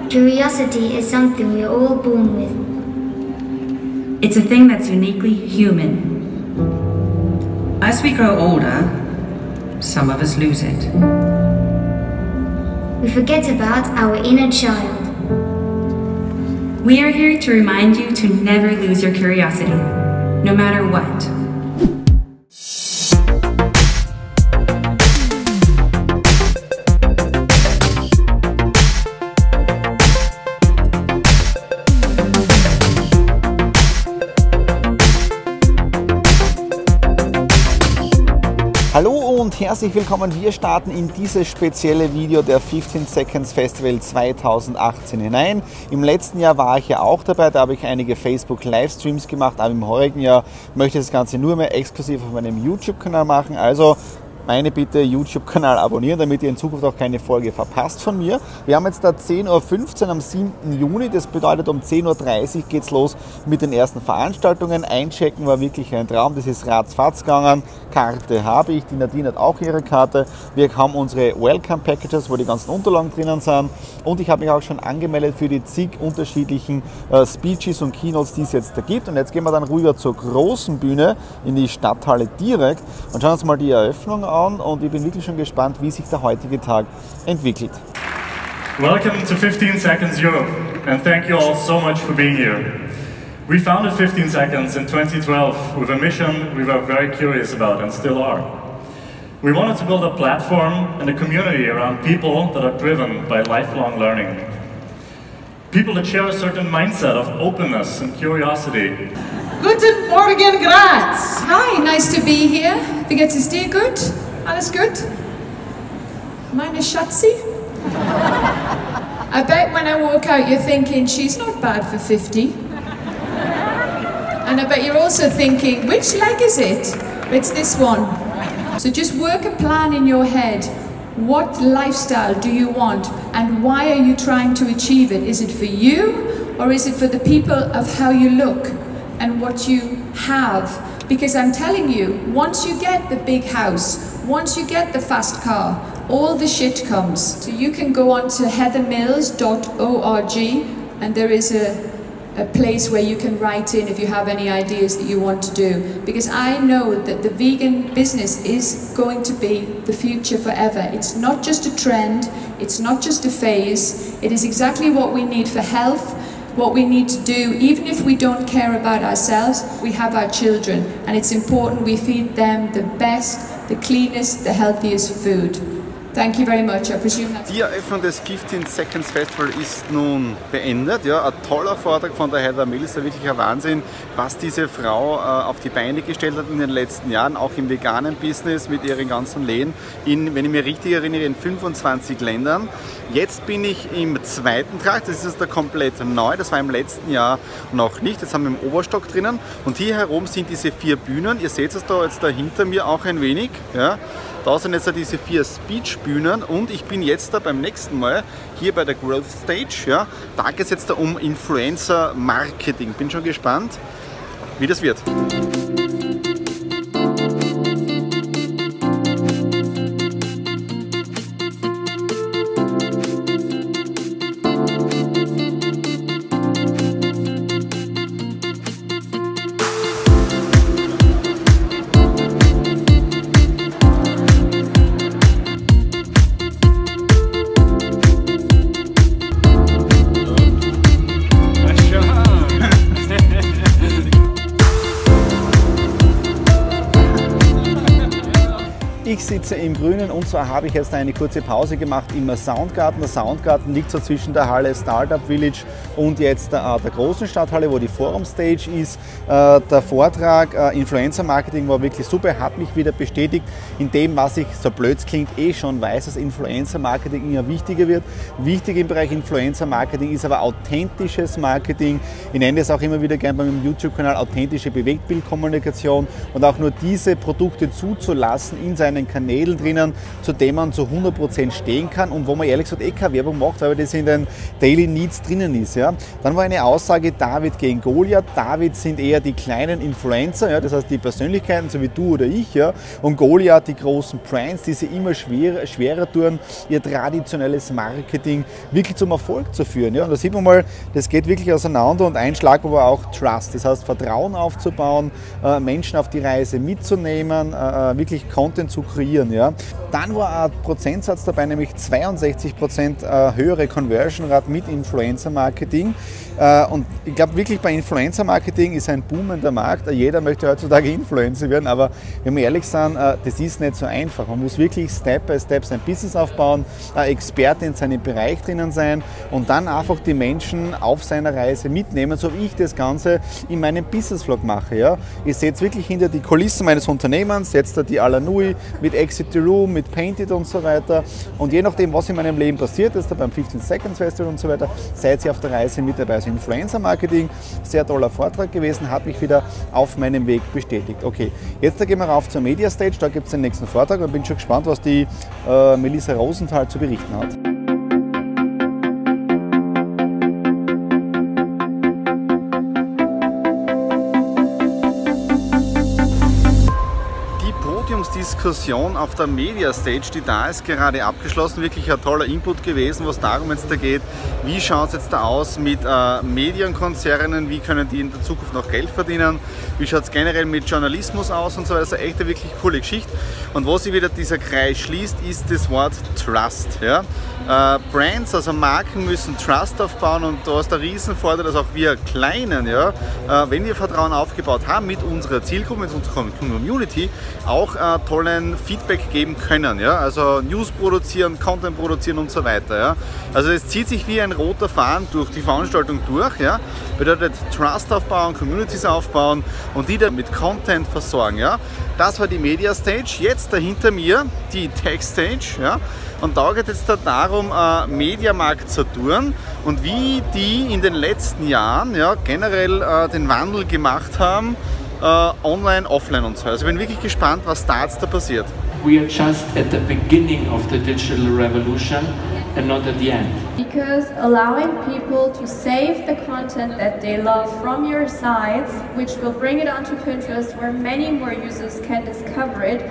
Curiosity is something we're all born with. It's a thing that's uniquely human. As we grow older, some of us lose it. We forget about our inner child. We are here to remind you to never lose your curiosity, no matter what. Hallo und herzlich willkommen, wir starten in dieses spezielle Video der 15 Seconds Festival 2018 hinein. Im letzten Jahr war ich ja auch dabei, da habe ich einige Facebook Livestreams gemacht, aber im heurigen Jahr möchte ich das Ganze nur mehr exklusiv auf meinem YouTube-Kanal machen, also meine Bitte YouTube-Kanal abonnieren, damit ihr in Zukunft auch keine Folge verpasst von mir. Wir haben jetzt da 10:15 Uhr am 7. Juni, das bedeutet um 10:30 Uhr geht es los mit den ersten Veranstaltungen. Einchecken war wirklich ein Traum, das ist ratzfatz gegangen. Karte habe ich, die Nadine hat auch ihre Karte. Wir haben unsere Welcome Packages, wo die ganzen Unterlagen drinnen sind, und ich habe mich auch schon angemeldet für die zig unterschiedlichen Speeches und Keynotes, die es jetzt da gibt. Und jetzt gehen wir dann rüber zur großen Bühne in die Stadthalle direkt und schauen uns mal die Eröffnung an. Und ich bin wirklich schon gespannt, wie sich der heutige Tag entwickelt. Welcome to 15 Seconds Europe, and thank you all so much for being here. We founded 15 Seconds in 2012 with a mission we were very curious about and still are. We wanted to build a platform and a community around people that are driven by lifelong learning. People that share a certain mindset of openness and curiosity. Guten Morgen, Graz! Hi, nice to be here. Wie geht es dir gut? Alles gut? Meine Schatzi? I bet when I walk out you're thinking, she's not bad for 50. And I bet you're also thinking, which leg is it? It's this one. So just work a plan in your head. What lifestyle do you want and why are you trying to achieve it? Is it for you or is it for the people of how you look and what you have? Because I'm telling you, once you get the big house, once you get the fast car, all the shit comes. So you can go on to heathermills.org and there is a place where you can write in if you have any ideas that you want to do. Because I know that the vegan business is going to be the future forever. It's not just a trend, it's not just a phase, it is exactly what we need for health, what we need to do. Even if we don't care about ourselves, we have our children and it's important we feed them the best, the cleanest, the healthiest food. Thank you very much. I presume that's... Die Eröffnung des 15 Seconds Festival ist nun beendet. Ja, ein toller Vortrag von der Heather Mills, wirklich ein Wahnsinn, was diese Frau auf die Beine gestellt hat in den letzten Jahren, auch im veganen Business mit ihren ganzen Läden in, wenn ich mich richtig erinnere, in 25 Ländern. Jetzt bin ich im zweiten Trakt, das ist da komplett neu, das war im letzten Jahr noch nicht, jetzt haben wir im Oberstock drinnen und hier herum sind diese 4 Bühnen, ihr seht es da jetzt da hinter mir auch ein wenig, ja. Da sind jetzt diese 4 Speech-Bühnen und ich bin jetzt da beim nächsten Mal hier bei der Growth Stage, ja. Da geht es jetzt da um Influencer-Marketing, bin schon gespannt, wie das wird. Ich sitze im Grünen und zwar habe ich jetzt eine kurze Pause gemacht im Soundgarten. Der Soundgarten liegt so zwischen der Halle Startup Village und jetzt der großen Stadthalle, wo die Forum Stage ist. Der Vortrag Influencer Marketing war wirklich super, hat mich wieder bestätigt in dem, was ich, so blöd klingt, schon weiß, dass Influencer Marketing immer wichtiger wird. Wichtig im Bereich Influencer Marketing ist aber authentisches Marketing. Ich nenne es auch immer wieder gerne bei meinem YouTube-Kanal authentische Bewegtbildkommunikation und auch nur diese Produkte zuzulassen in seinen Kanälen Kanälen drinnen, zu denen man zu 100% stehen kann und wo man ehrlich gesagt keine Werbung macht, weil das in den Daily Needs drinnen ist. Ja. Dann war eine Aussage, David gegen Goliath. David sind eher die kleinen Influencer, ja, das heißt die Persönlichkeiten, so wie du oder ich, ja, und Goliath die großen Brands, die sich immer schwerer tun, ihr traditionelles Marketing wirklich zum Erfolg zu führen. Ja. Und da sieht man mal, das geht wirklich auseinander und ein Schlag war auch Trust, das heißt Vertrauen aufzubauen, Menschen auf die Reise mitzunehmen, wirklich Content zu kreieren. Ja. Dann war ein Prozentsatz dabei, nämlich 62% höhere Conversion Rate mit Influencer Marketing. Und ich glaube wirklich bei Influencer Marketing ist ein boomender Markt. Jeder möchte heutzutage Influencer werden, aber wenn wir ehrlich sind, das ist nicht so einfach. Man muss wirklich Step by Step sein Business aufbauen, ein Experte in seinem Bereich drinnen sein und dann einfach die Menschen auf seiner Reise mitnehmen, so wie ich das Ganze in meinem Business Vlog mache. Ja. Ihr seht wirklich hinter die Kulissen meines Unternehmens, jetzt da die Alanui mit Exit the Room, mit Painted und so weiter. Und je nachdem, was in meinem Leben passiert ist, da beim 15 Seconds Festival und so weiter, seid ihr auf der Reise mit dabei. Also Influencer Marketing, sehr toller Vortrag gewesen, hat mich wieder auf meinem Weg bestätigt. Okay, jetzt gehen wir rauf zur Media Stage, da gibt es den nächsten Vortrag und bin schon gespannt, was die Melissa Rosenthal zu berichten hat. Diskussion auf der Media Stage, die da ist, gerade abgeschlossen. Wirklich ein toller Input gewesen, was darum jetzt da geht. Wie schaut es jetzt da aus mit Medienkonzernen? Wie können die in der Zukunft noch Geld verdienen? Wie schaut es generell mit Journalismus aus und so weiter? Also echt eine wirklich coole Geschichte. Und wo sich wieder dieser Kreis schließt, ist das Wort Trust. Ja? Brands, also Marken müssen Trust aufbauen und da ist der Riesenvorteil, dass auch wir Kleinen, ja, wenn wir Vertrauen aufgebaut haben mit unserer Zielgruppe, mit unserer Community, auch tollen Feedback geben können. Ja? Also News produzieren, Content produzieren und so weiter. Ja? Also es zieht sich wie ein roter Faden durch die Veranstaltung durch. Ja? Bedeutet Trust aufbauen, Communities aufbauen und die dann mit Content versorgen. Ja? Das war die Media Stage. Jetzt dahinter mir die Tech Stage. Ja? Und da geht es jetzt darum, Mediamarkt Saturn und wie die in den letzten Jahren ja, generell den Wandel gemacht haben, online, offline und so. Also ich bin wirklich gespannt, was da jetzt da passiert. We are just at the beginning of the digital revolution and not at the end. Because allowing people to save the content that they love from your sites, which will bring it onto Pinterest where many more users can discover it,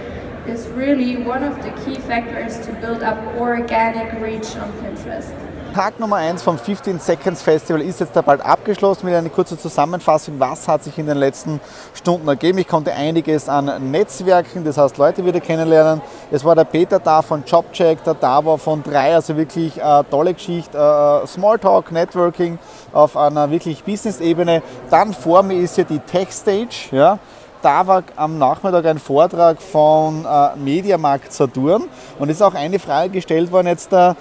is really one of the key factors to build up organic reach on Pinterest. Tag Nummer 1 vom 15 Seconds Festival ist jetzt da bald abgeschlossen. Mit einer kurzen Zusammenfassung, was hat sich in den letzten Stunden ergeben. Ich konnte einiges an Netzwerken, das heißt Leute wieder kennenlernen. Es war der Peter da von Jobcheck, der da war von 3, also wirklich tolle Geschichte. Smalltalk, Networking auf einer wirklich Business-Ebene. Dann vor mir ist hier die Tech Stage. Ja. Da war am Nachmittag ein Vortrag von Mediamarkt Saturn und es ist auch eine Frage gestellt worden jetzt da,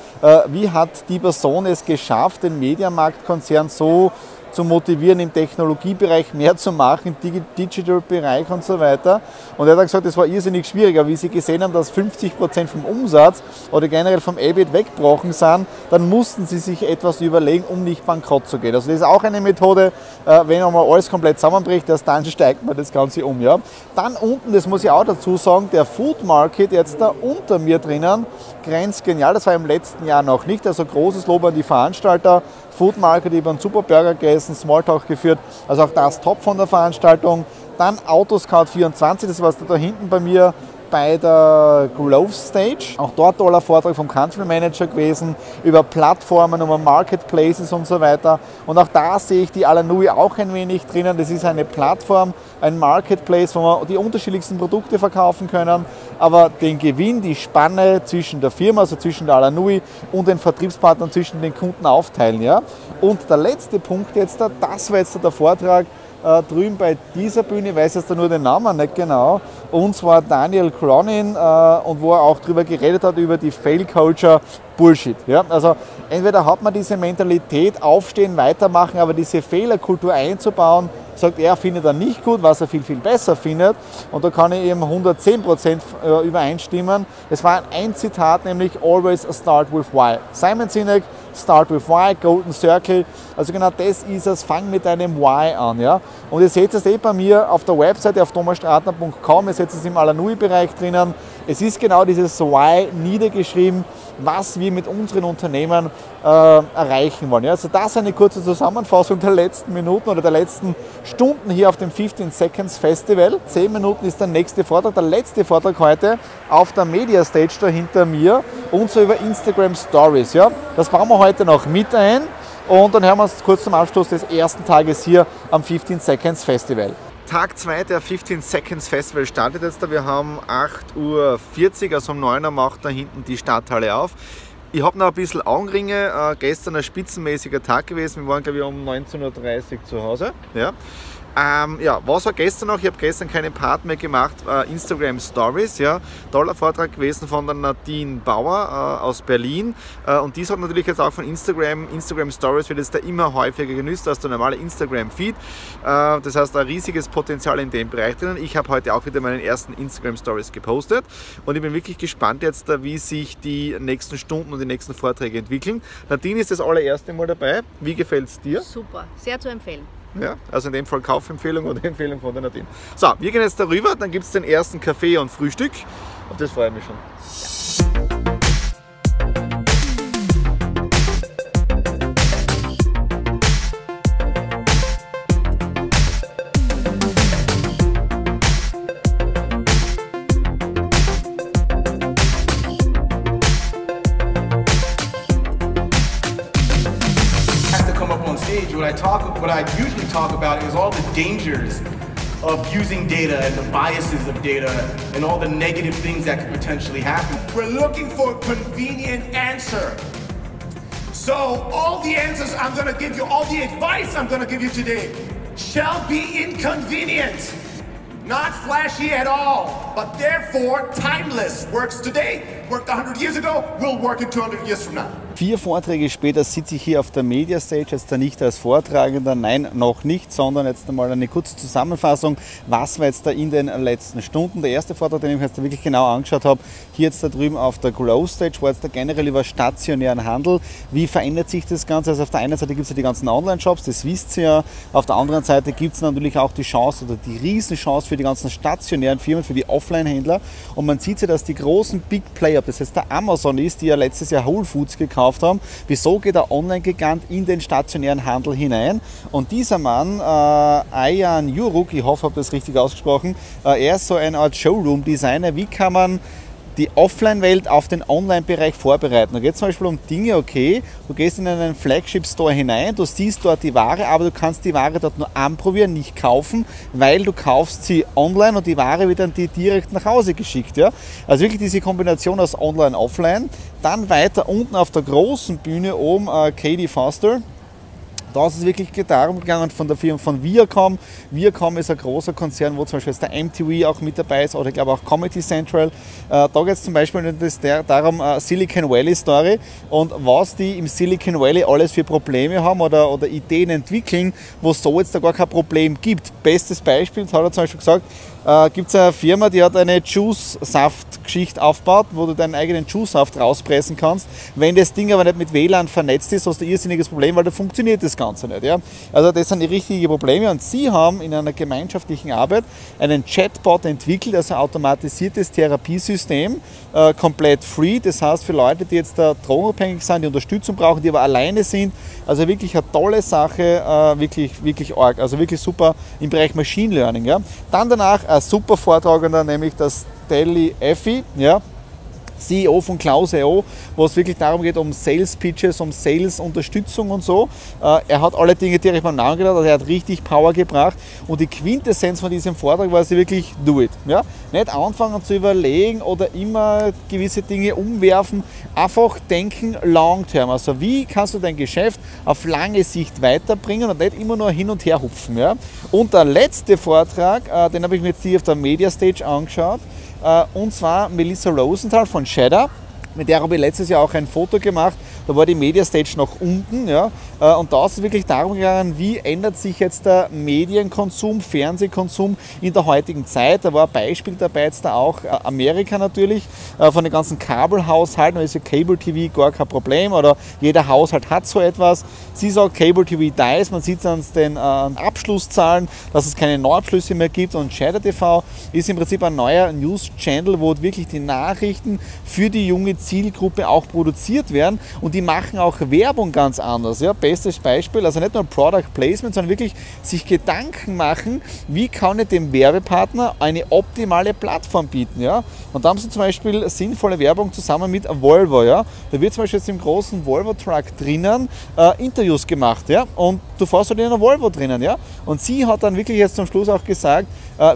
wie hat die Person es geschafft, den Mediamarkt-Konzern so zu motivieren, im Technologiebereich mehr zu machen, im Digital-Bereich und so weiter. Und er hat gesagt, das war irrsinnig schwierig, aber wie Sie gesehen haben, dass 50% vom Umsatz oder generell vom EBIT weggebrochen sind, dann mussten Sie sich etwas überlegen, um nicht bankrott zu gehen. Also das ist auch eine Methode, wenn einmal alles komplett zusammenbricht, erst dann steigt man das Ganze um. Ja. Dann unten, das muss ich auch dazu sagen, der Food Market jetzt da unter mir drinnen, grenzgenial, das war im letzten Jahr noch nicht, also großes Lob an die Veranstalter. Food Market, über einen super Burger gegessen, Smalltalk geführt, also auch das top von der Veranstaltung. Dann Autoscout24, das war da hinten bei mir bei der Growth Stage. Auch dort toller Vortrag vom Country Manager gewesen, über Plattformen, über Marketplaces und so weiter. Und auch da sehe ich die Alanui auch ein wenig drinnen. Das ist eine Plattform, ein Marketplace, wo wir die unterschiedlichsten Produkte verkaufen können, aber den Gewinn, die Spanne zwischen der Firma, also zwischen der Alanui und den Vertriebspartnern, zwischen den Kunden aufteilen. Ja? Und der letzte Punkt jetzt, das war jetzt der Vortrag drüben bei dieser Bühne, ich weiß jetzt nur den Namen nicht genau, und zwar Daniel Cronin, und wo er auch darüber geredet hat, über die Fail Culture Bullshit. Ja? Also entweder hat man diese Mentalität, aufstehen, weitermachen, aber diese Fehlerkultur einzubauen, sagt er, findet er nicht gut, was er viel, viel besser findet. Und da kann ich eben 110% übereinstimmen. Es war ein Zitat, nämlich Always start with why. Simon Sinek, Start with why, Golden Circle. Also genau das ist es, fang mit deinem Why an. Ja? Und ihr seht es bei mir auf der Webseite auf thomasstratner.com, ihr seht es im Alanui-Bereich drinnen. Es ist genau dieses Why niedergeschrieben, was wir mit unseren Unternehmen erreichen wollen. Ja, also das ist eine kurze Zusammenfassung der letzten Minuten oder der letzten Stunden hier auf dem 15 Seconds Festival. 10 Minuten ist der nächste Vortrag, der letzte Vortrag heute auf der Media Stage da hinter mir und so über Instagram Stories. Ja. Das bauen wir heute noch mit ein und dann hören wir uns kurz zum Abschluss des ersten Tages hier am 15 Seconds Festival. Tag 2 der 15 Seconds Festival startet jetzt da. Wir haben 8:40 Uhr, also um 9 Uhr macht da hinten die Stadthalle auf. Ich habe noch ein bisschen Augenringe. Gestern ein spitzenmäßiger Tag gewesen. Wir waren, glaube ich, um 19:30 Uhr zu Hause. Ja. Ja, was war gestern noch? Ich habe gestern keinen Part mehr gemacht. Instagram Stories, ja. Toller Vortrag gewesen von der Nadine Bauer aus Berlin. Und dies hat natürlich jetzt auch von Instagram Stories wird jetzt da immer häufiger genutzt als der normale Instagram Feed. Das heißt, ein riesiges Potenzial in dem Bereich drin. Ich habe heute auch wieder meinen ersten Instagram Stories gepostet und ich bin wirklich gespannt jetzt, wie sich die nächsten Stunden und die nächsten Vorträge entwickeln. Nadine ist das allererste Mal dabei. Wie gefällt es dir? Super, sehr zu empfehlen. Ja, also in dem Fall Kaufempfehlung oder Empfehlung von der Nadine. So, wir gehen jetzt darüber, dann gibt es den ersten Kaffee und Frühstück. Auf das freue ich mich schon. What I usually talk about is all the dangers of using data and the biases of data and all the negative things that could potentially happen. We're looking for a convenient answer. So all the answers I'm going to give you, all the advice I'm going to give you today shall be inconvenient, not flashy at all, but therefore timeless. Works today, worked 100 years ago, will work in 200 years from now. 4 Vorträge später sitze ich hier auf der Media Stage, jetzt da nicht als Vortragender, nein, noch nicht, sondern jetzt einmal eine kurze Zusammenfassung, was war jetzt da in den letzten Stunden. Der erste Vortrag, den ich mir jetzt wirklich genau angeschaut habe, hier jetzt da drüben auf der Growth Stage, war jetzt da generell über stationären Handel. Wie verändert sich das Ganze? Also auf der einen Seite gibt es ja die ganzen Online-Shops, das wisst ihr ja, auf der anderen Seite gibt es natürlich auch die Chance oder die Riesenchance für die ganzen stationären Firmen, für die Offline-Händler und man sieht ja, dass die großen Big Player, ob das jetzt der Amazon ist, die ja letztes Jahr Whole Foods gekauft haben. Wieso geht der Online-Gigant in den stationären Handel hinein? Und dieser Mann, Ayan Yuruk, ich hoffe, ich habe das richtig ausgesprochen, er ist so eine Art Showroom-Designer. Wie kann man die Offline-Welt auf den Online-Bereich vorbereiten? Da geht es zum Beispiel um Dinge, okay, du gehst in einen Flagship-Store hinein, du siehst dort die Ware, aber du kannst die Ware dort nur anprobieren, nicht kaufen, weil du kaufst sie online und die Ware wird dann dir direkt nach Hause geschickt. Ja? Also wirklich diese Kombination aus Online und Offline. Dann weiter unten auf der großen Bühne oben Katie Foster. Da ist es wirklich darum gegangen von der Firma von Viacom. Viacom ist ein großer Konzern, wo zum Beispiel jetzt der MTV auch mit dabei ist oder ich glaube auch Comedy Central. Da geht es zum Beispiel darum, Silicon Valley Story und was die im Silicon Valley alles für Probleme haben oder Ideen entwickeln, wo es so jetzt da gar kein Problem gibt. Bestes Beispiel, das hat er zum Beispiel gesagt, gibt es eine Firma, die hat eine Juice-Saft-Geschichte aufgebaut, wo du deinen eigenen Juice-Saft rauspressen kannst. Wenn das Ding aber nicht mit WLAN vernetzt ist, hast du ein irrsinniges Problem, weil da funktioniert das Ganze nicht. Ja? Also das sind die richtigen Probleme und sie haben in einer gemeinschaftlichen Arbeit einen Chatbot entwickelt, also ein automatisiertes Therapiesystem, komplett free. Das heißt für Leute, die jetzt da drogenabhängig sind, die Unterstützung brauchen, die aber alleine sind, also wirklich eine tolle Sache, wirklich arg, also wirklich super im Bereich Machine Learning. Ja? Dann danach ein super Vortragender, nämlich das Stelly Effi, ja, CEO von Klaus.io, wo es wirklich darum geht, um Sales Pitches, um Sales Unterstützung und so. Er hat alle Dinge direkt beim Namen genannt, also er hat richtig Power gebracht und die Quintessenz von diesem Vortrag war sie wirklich do it. Ja? Nicht anfangen zu überlegen oder immer gewisse Dinge umwerfen, einfach denken long term. Also wie kannst du dein Geschäft auf lange Sicht weiterbringen und nicht immer nur hin und her hupfen. Ja? Und der letzte Vortrag, den habe ich mir jetzt hier auf der Media Stage angeschaut, und zwar Melissa Rosenthal von Cheddar. Mit der habe ich letztes Jahr auch ein Foto gemacht da war die Media Stage noch unten. Ja? Und da ist es wirklich darum gegangen, wie ändert sich jetzt der Medienkonsum, Fernsehkonsum in der heutigen Zeit. Da war ein Beispiel dabei jetzt da auch Amerika natürlich, von den ganzen Kabelhaushalten, da ist ja Cable TV gar kein Problem oder jeder Haushalt hat so etwas. Sie sagt, Cable TV da ist, man sieht es an den Abschlusszahlen, dass es keine Neuabschlüsse mehr gibt und Cheddar TV ist im Prinzip ein neuer News-Channel, wo wirklich die Nachrichten für die junge Zielgruppe auch produziert werden und die machen auch Werbung ganz anders. Ja? Bestes Beispiel, also nicht nur Product Placement, sondern wirklich sich Gedanken machen, wie kann ich dem Werbepartner eine optimale Plattform bieten. Ja? Und da haben sie zum Beispiel sinnvolle Werbung zusammen mit Volvo. Ja? Da wird zum Beispiel jetzt im großen Volvo-Truck drinnen Interviews gemacht. Ja? Und du fährst halt in einer Volvo drinnen. Ja? Und sie hat dann wirklich jetzt zum Schluss auch gesagt,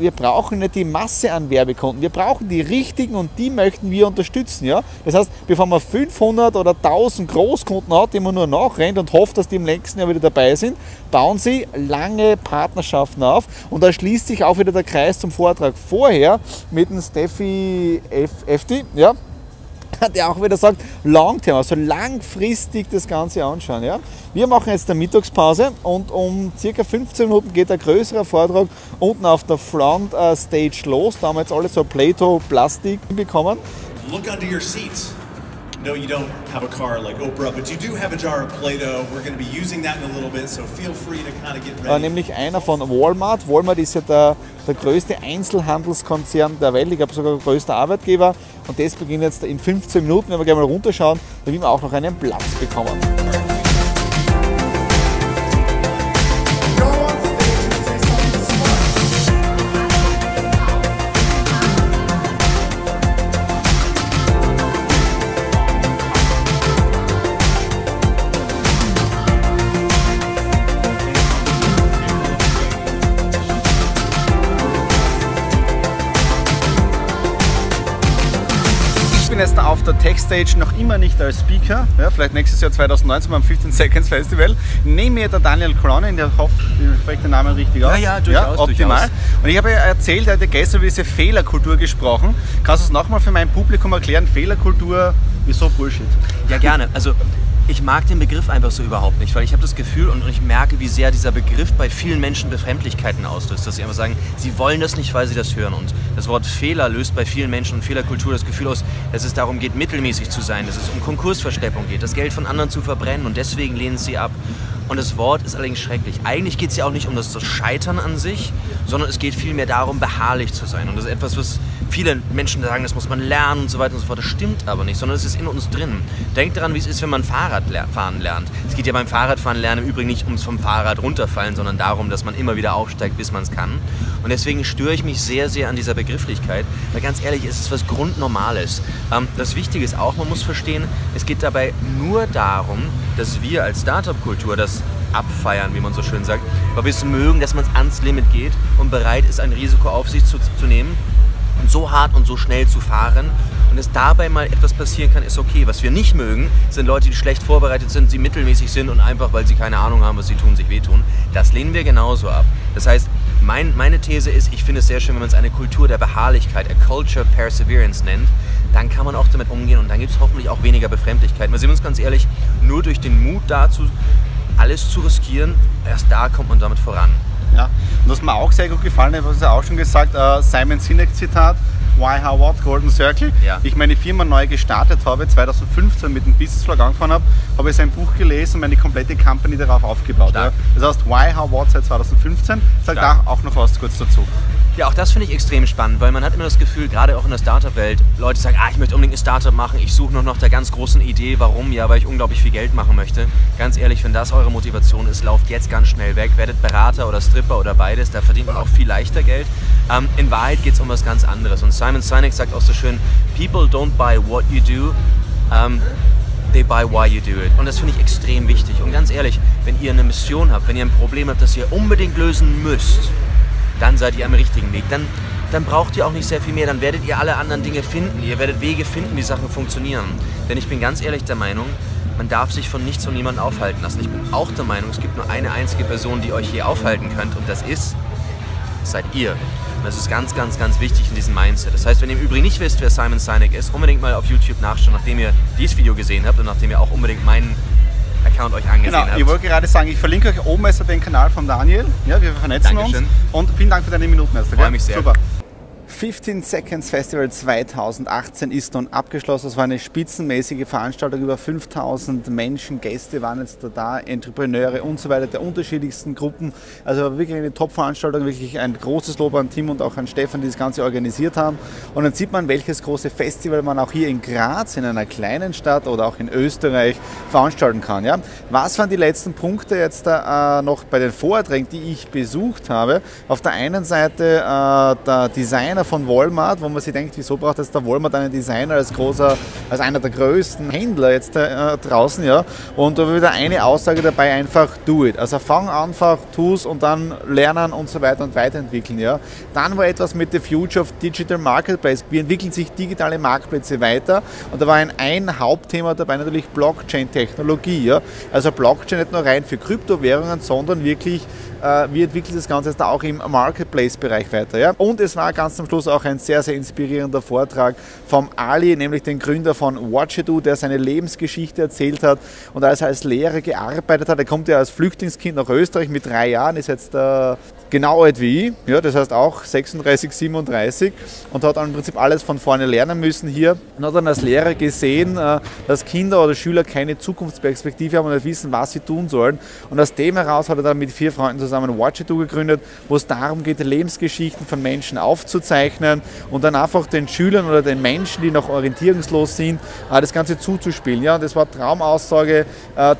wir brauchen nicht die Masse an Werbekunden, wir brauchen die richtigen und die möchten wir unterstützen. Ja? Das heißt, bevor man 500 oder 1000 Großkunden hat, die man nur nachrennt und hofft, dass die im nächsten Jahr wieder dabei sind, bauen sie lange Partnerschaften auf und da schließt sich auch wieder der Kreis zum Vortrag vorher mit dem Steffi Efti, ja, der auch wieder sagt, Long-Term, also langfristig das Ganze anschauen. Ja. Wir machen jetzt eine Mittagspause und um circa 15 Minuten geht ein größerer Vortrag unten auf der Front Stage los. Da haben wir jetzt alle so Play-Doh-Plastik bekommen. Look under your seats. No, you don't have a car like Oprah, but you do have a jar of Play-Doh. We're going to be using that in a little bit, so feel free to kind of get ready. Nämlich einer von Walmart. Walmart ist ja der größte Einzelhandelskonzern der Welt, ich glaube sogar der größte Arbeitgeber. Und das beginnt jetzt in 15 Minuten, wenn wir gleich mal runterschauen, da will man auch noch einen Platz bekommen. Jetzt auf der Tech-Stage noch immer nicht als Speaker, ja, vielleicht nächstes Jahr 2019 beim 15 Seconds Festival. Neben mir der Daniel Cronin, der hofft, ich spreche den Namen richtig aus. Ja, durchaus, optimal. Durchaus. Und ich habe ja erzählt, heute gestern über diese Fehlerkultur gesprochen. Kannst du es nochmal für mein Publikum erklären? Fehlerkultur, wieso Bullshit? Ja, gerne. Also ich mag den Begriff einfach so überhaupt nicht, weil ich habe das Gefühl und ich merke, wie sehr dieser Begriff bei vielen Menschen Befremdlichkeiten auslöst, dass sie einfach sagen, sie wollen das nicht, weil sie das hören. Und das Wort Fehler löst bei vielen Menschen und Fehlerkultur das Gefühl aus, dass es darum geht, mittelmäßig zu sein, dass es um Konkursverschleppung geht, das Geld von anderen zu verbrennen und deswegen lehnen sie ab. Und das Wort ist allerdings schrecklich. Eigentlich geht es ja auch nicht um das Scheitern an sich, sondern es geht vielmehr darum, beharrlich zu sein. Und das ist etwas, was viele Menschen sagen, das muss man lernen und so weiter und so fort. Das stimmt aber nicht, sondern es ist in uns drin. Denkt daran, wie es ist, wenn man Fahrrad fahren lernt. Es geht ja beim Fahrradfahren lernen im Übrigen nicht ums vom Fahrrad runterfallen, sondern darum, dass man immer wieder aufsteigt, bis man es kann. Und deswegen störe ich mich sehr, sehr an dieser Begrifflichkeit, weil ganz ehrlich, es ist was Grundnormales. Das Wichtige ist auch, man muss verstehen, es geht dabei nur darum, dass wir als Startup-Kultur das abfeiern, wie man so schön sagt, weil wir es mögen, dass man es ans Limit geht und bereit ist, ein Risiko auf sich zu nehmen und so hart und so schnell zu fahren. Und dass dabei mal etwas passieren kann, ist okay. Was wir nicht mögen, sind Leute, die schlecht vorbereitet sind, die mittelmäßig sind und einfach, weil sie keine Ahnung haben, was sie tun, sich wehtun. Das lehnen wir genauso ab. Das heißt, meine These ist, ich finde es sehr schön, wenn man es eine Kultur der Beharrlichkeit, a Culture of Perseverance nennt, dann kann man auch damit umgehen und dann gibt es hoffentlich auch weniger Befremdlichkeit. Wir sind uns ganz ehrlich, nur durch den Mut dazu, alles zu riskieren, erst da kommt man damit voran. Ja, und was mir auch sehr gut gefallen hat, was ich auch schon gesagt, Simon Sinek Zitat, Why, How, What, Golden Circle. Ja. Ich meine Firma neu gestartet habe, 2015 mit dem Business Vlog angefangen habe ich sein Buch gelesen und meine komplette Company darauf aufgebaut. Ja. Das heißt, Why, How, What seit 2015, sagt auch noch was kurz dazu. Ja, auch das finde ich extrem spannend, weil man hat immer das Gefühl, gerade auch in der Startup-Welt, Leute sagen, ich möchte unbedingt ein Startup machen, ich suche nur noch der ganz großen Idee, warum? Ja, weil ich unglaublich viel Geld machen möchte. Ganz ehrlich, wenn das eure Motivation ist, lauft jetzt ganz schnell weg, werdet Berater oder Stripper oder beides, da verdient man auch viel leichter Geld. In Wahrheit geht es um was ganz anderes und Simon Sinek sagt auch so schön, people don't buy what you do, they buy why you do it. Und das finde ich extrem wichtig. Und ganz ehrlich, wenn ihr eine Mission habt, wenn ihr ein Problem habt, das ihr unbedingt lösen müsst, dann seid ihr am richtigen Weg. Dann braucht ihr auch nicht sehr viel mehr, dann werdet ihr alle anderen Dinge finden. Ihr werdet Wege finden, wie Sachen funktionieren. Denn ich bin ganz ehrlich der Meinung, man darf sich von nichts und niemandem aufhalten lassen. Ich bin auch der Meinung, es gibt nur eine einzige Person, die euch hier aufhalten könnt und das ist seid ihr. Und das ist ganz, ganz, ganz wichtig in diesem Mindset. Das heißt, wenn ihr im Übrigen nicht wisst, wer Simon Sinek ist, unbedingt mal auf YouTube nachschauen, nachdem ihr dieses Video gesehen habt und nachdem ihr auch unbedingt meinen Account euch angesehen habt. Ich wollte gerade sagen, ich verlinke euch oben also den Kanal von Daniel. Ja, wir vernetzen uns. Und vielen Dank für deine Minuten. Ich freue mich sehr. Super. 15 Seconds Festival 2018 ist nun abgeschlossen. Es war eine spitzenmäßige Veranstaltung, über 5000 Menschen, Gäste waren jetzt da, Entrepreneure und so weiter, der unterschiedlichsten Gruppen. Also wirklich eine Top-Veranstaltung, wirklich ein großes Lob an Tim und auch an Stefan, die das Ganze organisiert haben. Und dann sieht man, welches große Festival man auch hier in Graz, in einer kleinen Stadt oder auch in Österreich veranstalten kann. Ja? Was waren die letzten Punkte jetzt noch bei den Vorträgen, die ich besucht habe? Auf der einen Seite der Designer von Walmart, wo man sich denkt, wieso braucht jetzt der Walmart einen Designer als einer der größten Händler jetzt draußen, ja. Und da war wieder eine Aussage dabei, einfach do it. Also fang einfach, tu's und dann lernen und so weiter und weiterentwickeln, ja. Dann war etwas mit the future of digital marketplace. Wie entwickeln sich digitale Marktplätze weiter? Und da war ein Hauptthema dabei natürlich Blockchain-Technologie, ja. Also Blockchain nicht nur rein für Kryptowährungen, sondern wirklich wie entwickelt das Ganze jetzt auch im Marketplace-Bereich weiter. Ja? Und es war ganz zum Schluss auch ein sehr, sehr inspirierender Vortrag vom Ali, nämlich den Gründer von Watchedu, der seine Lebensgeschichte erzählt hat und als Lehrer gearbeitet hat. Er kommt ja als Flüchtlingskind nach Österreich mit 3 Jahren, ist jetzt genau alt wie ich, ja, das heißt auch 36, 37 und hat dann im Prinzip alles von vorne lernen müssen hier und hat dann als Lehrer gesehen, dass Kinder oder Schüler keine Zukunftsperspektive haben und nicht wissen, was sie tun sollen. Und aus dem heraus hat er dann mit 4 Freunden zusammen Watchedu gegründet, wo es darum geht, Lebensgeschichten von Menschen aufzuzeichnen und dann einfach den Schülern oder den Menschen, die noch orientierungslos sind, das Ganze zuzuspielen. Ja, das war Traumaussage,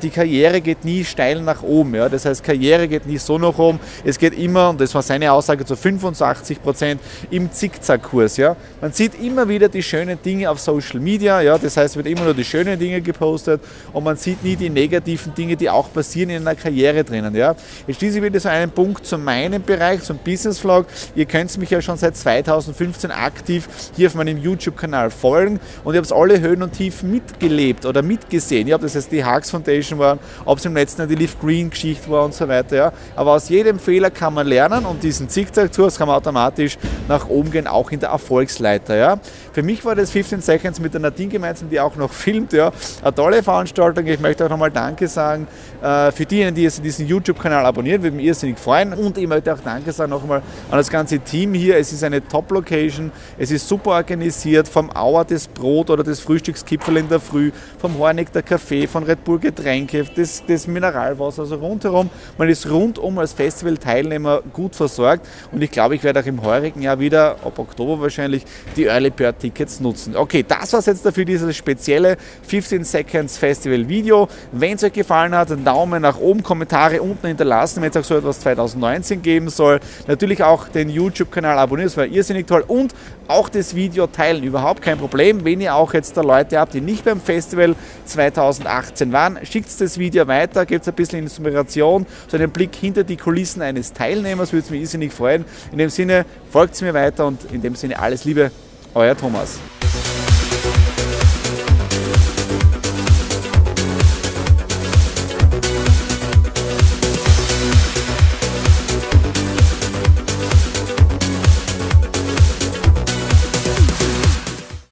die Karriere geht nie steil nach oben. Ja, das heißt, Karriere geht nie so nach oben, es geht immer, und das war seine Aussage, zu 85% im Zickzackkurs. Ja. Man sieht immer wieder die schönen Dinge auf Social Media, ja, das heißt, es wird immer nur die schönen Dinge gepostet und man sieht nie die negativen Dinge, die auch passieren in einer Karriere drinnen. Ja. Jetzt schließe ich wieder so einen Punkt zu meinem Bereich, zum Business Vlog. Ihr könnt mich ja schon seit 2015 aktiv hier auf meinem YouTube-Kanal folgen und ihr habt alle Höhen und Tiefen mitgelebt oder mitgesehen. Ja, ob das jetzt die Hux Foundation war, ob es im letzten Jahr die Live Green Geschichte war und so weiter. Ja. Aber aus jedem Fehler kann man lernen und diesen Zickzackkurs kann man automatisch nach oben gehen, auch in der Erfolgsleiter. Ja. Für mich war das 15 Seconds mit der Nadine gemeinsam, die auch noch filmt. Ja. Eine tolle Veranstaltung. Ich möchte auch nochmal Danke sagen für diejenigen, die jetzt diesen YouTube-Kanal abonnieren, würde mich irrsinnig freuen. Und ich möchte auch Danke sagen nochmal an das ganze Team hier. Es ist eine Top-Location, es ist super organisiert, vom Auer das Brot oder das Frühstückskipferl in der Früh, vom Hornig der Kaffee, von Red Bull Getränke, das Mineralwasser, also rundherum. Man ist rundum als Festival-Teilnehmer gut versorgt und ich glaube, ich werde auch im heurigen Jahr wieder, ab Oktober wahrscheinlich, die Early Bird Tickets nutzen. Okay, das war es jetzt dafür, dieses spezielle 15 Seconds Festival Video. Wenn es euch gefallen hat, einen Daumen nach oben, Kommentare unten hinterlassen, wenn es auch so etwas 2019 geben soll. Natürlich auch den YouTube-Kanal abonnieren, das war irrsinnig toll und auch das Video teilen, überhaupt kein Problem. Wenn ihr auch jetzt da Leute habt, die nicht beim Festival 2018 waren, schickt das Video weiter, gebt ein bisschen Inspiration, so einen Blick hinter die Kulissen eines Teilnehmers, würde es mich irrsinnig freuen. In dem Sinne, folgt mir weiter und in dem Sinne alles Liebe, euer Thomas.